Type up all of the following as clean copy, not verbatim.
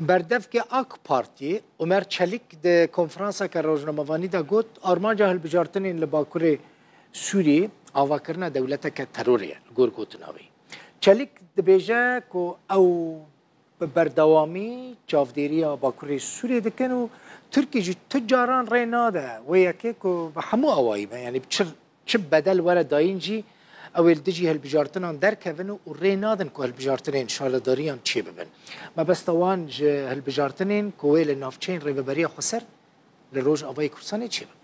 بردف که اک پارتی عمر چلیک ده کنفرانسا که روزنامه‌وانی دا گوت آرمانجا هلبجارتنین لباکور سوری آوا کرنا دولتا که تروریه گور گوتناوی چلیک دبیجه که او بردوامی چافدیریا باکور سوری دکن و ترکی جو تجاران ری ناده و یکی که همو اوایی با یعنی چه بدل ورا داینجی اول دجی هالبجارتنان در کهون و ری نادن که هالبجارتنین شالداریان چی ببن ما بس توان جه هالبجارتنین که ویل نافچین ری ببریا خسر لروج آوای کرسانی چی ببن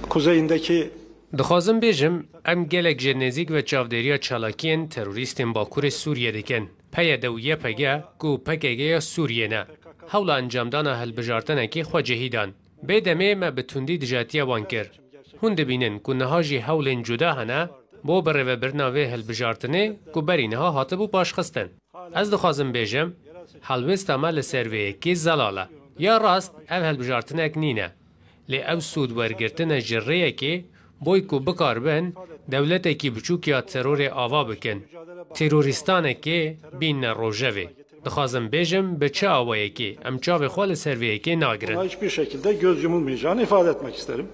kuzeyindeki دخوازم بیجم ام گلک جنزیک و چاودریا چالاکین تروریستین باکور سوریه دکن پیا دویه پگه گو پگه سوریه نه حول انجامدان هالبجارتنه که خو جهیدان بیدمه ما بتوندی دجاتیا وانکر هون دبینن که نهاجی حول جدا هنه بو بره و برناوه هالبجارتنه که بری نها هاتبو باشخستن از دخوازم بیجم حلوست عمل سرویه که زلاله یا راست او هالبجارتنه اکنینه لی او سود ورگرتن جریه که بوی کو بکار بن دولت کی بچوک یا ترور آوا بکن تروریستان که بین روژوی دخوازم بیجم به چه آوایی که ام چاو خوال سرویه که ناگرن hiçbir şekilde göz yumulmayacağını ifade etmek isterim.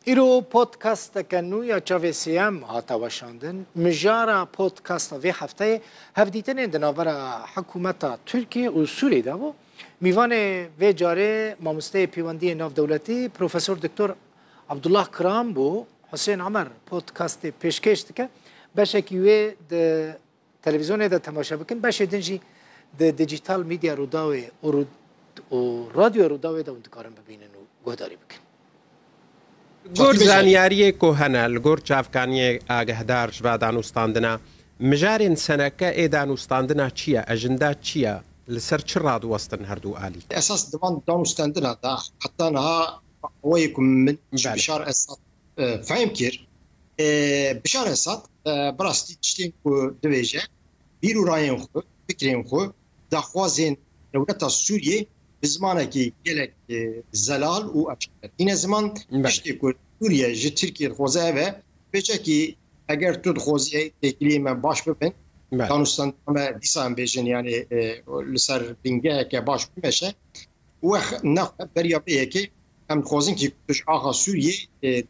ایرو پودکاست کنو یا چاوی سیم هاتا وشاندن مجارا پودکاست وی هفته هفدیتن دناور حکومت ترکیه و سوریه داو میوان وی جاره مامسته پیوندی ناف دولتی پروفسور دکتر عبدالله کرام بو حسین عمر پودکاست پیشکش دکه باشه که وی ده تلویزیون ده تماشا بکن باشه دنجی ده دیجیتال میدیا روداوی و رادیو روداوی ده اندکارن ببینن و گهداری بکن گور زانیاری کوهنال گور چافکانی آگهدار جوا دانوستاندنا مجارین سنکه ای دانوستاندنا چیه اجندا چیه لسر چه راد وستن هردو آلی اساس دوان دانوستاندنا دا حتی نها ويكم من بشار اسد فهم كير بشار اسد براستي تشتين كو دبيجه بيرو راين خو فكرين خو دا خوازين دولتا سوريا بزمانكي جلك زلال و افشار این زمان تشتي كو سوريا جي تركيا خوزه و بيجكي اگر تو خوزي تكلي من باش ببن دانوستان ما ديسان بيجن يعني لسر بينجا كه باش بمشه و نخ بريا بيكي ام خوازن کی توش آقا سوریه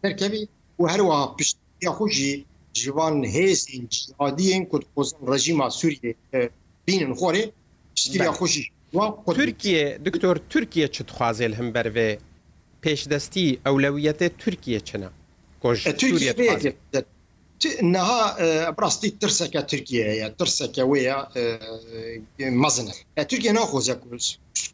ترکبی و هر وقت پشت یا خوشی جوان هیز این جهادی این کد خوازن رژیم سوریه بینن خوره پشتی یا خوشی ترکیه دکتر ترکیه چه تخوازل هم بروه پیش دستی اولویت ترکیه چنه ترکیه بیه نها براستی ترسک ترکیه یا ترسک ویا مزنه ترکیه ناخوزه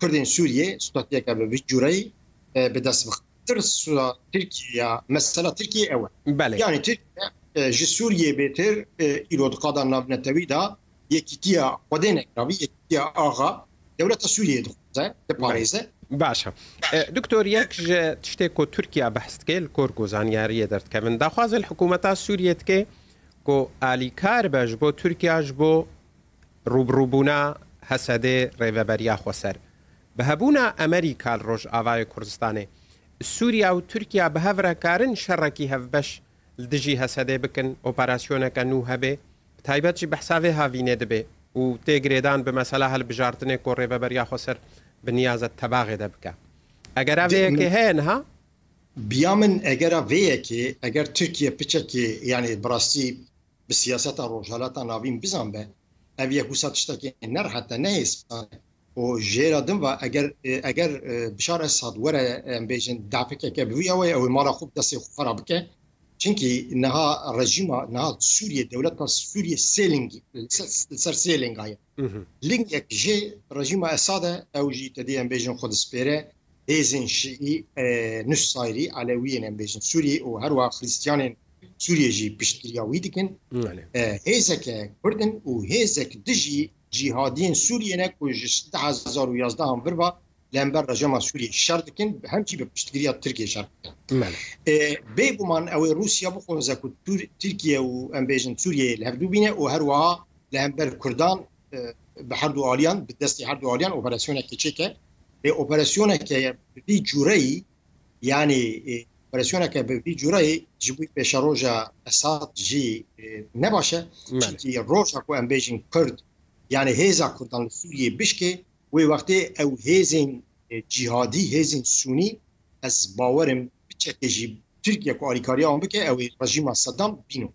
کردین سوریه استاتیه که به جوری بدست بخطرس تركيا مثلا تركيا اول بله. يعني تركيا جي سوريا بيتر ايرود قادر نافنتوي دا يكيتيا قدينك رابي يكيتيا اغا دولة سوريا دخوزه باريزه باشا دكتور يك تشتكو تركيا بحث كيل كوركو زانياريه درت كمن داخواز الحكومه السوريه كي كو الي كاربج بو تركيا جبو روبروبونا حسده ريفبريا خسر بهبونا امریکا روش آوای کردستانه سوریا و ترکیه به هفره کارن شرکی هفبش لدجی حسده بکن اپراسیونه کنو هبه تایبت جی بحثاوه هاوینه دبه و تگریدان به مسئله هل بجارتنه کوره و بریا خسر بنیازت تباغه دبکه اگر اوه که هین ها بیامن اگر اوه که اگر ترکیه پچه که یعنی براستی به سیاست روشالات ناوین بزن به اوه حساتشتا که نر حتی نیست و جیرادم و اگر بشار اسد وره بیشن دافکه که بویا و او مارا خوب دست خراب که چونکی نها رژیم نها سوریه دولت سوریه سیلینگ سر سیلینگ های لینگ یک جی رژیم اسد او جی تدی بیشن خود سپره هزین شیعی نصایری علویین بیشن سوریه و هر واقع خریستیان سوریه جی پشتگیری دیکن هزک کردن و هزک دجی جهادین سوریه نه کوجش 2011 هم بروا لنبر رژیم سوریه شرط کن همچی به پشتگیری ترکیه شرط کن به بمان او روسیا بخون زکو ترکیه و امبیجن سوریه لهدو بینه و هر وا لنبر کردان به هر دو آلیان به دستی هر دو آلیان اپراسیون که چیکه به اپراسیون که بی جوری یعنی اپراسیون که بی جوری جبوی پیش روزا اساد جی نباشه چی روزا کو امبیجن کرد يعني هيزا كردان سوريا بشكي ووقتي او هيزين جهادي هيزين سوني از باورم بچكي جي تركيا كو اليكاريا ام بكي او رژيم صدام بينو